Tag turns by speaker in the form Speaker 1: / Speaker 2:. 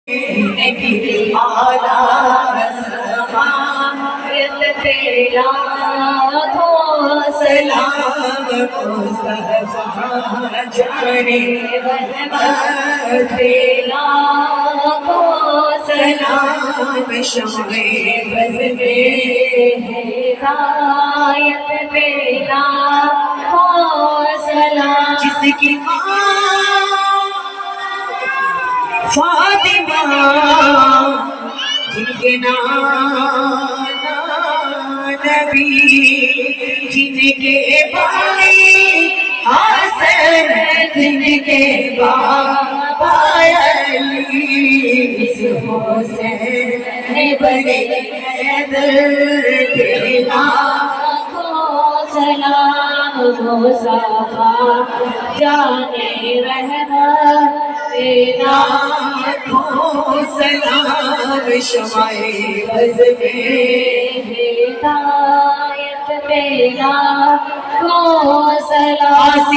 Speaker 1: نبی اعلیٰ سماعت تیرا تو سلام مصطفیٰ جانے رحمت تیرا تو سلام شمع بز میں ہدایت تیرا تو سلام جس کی فاطمہ جن کے نانا نبی جن کے بھائی حسن جن کے بابا علی اس حسین بنے حیدر تیرا سلام مصطفیٰ جانے رحمت تیرا تو سلام شمع بز میں ہدایت تیرا تو سلام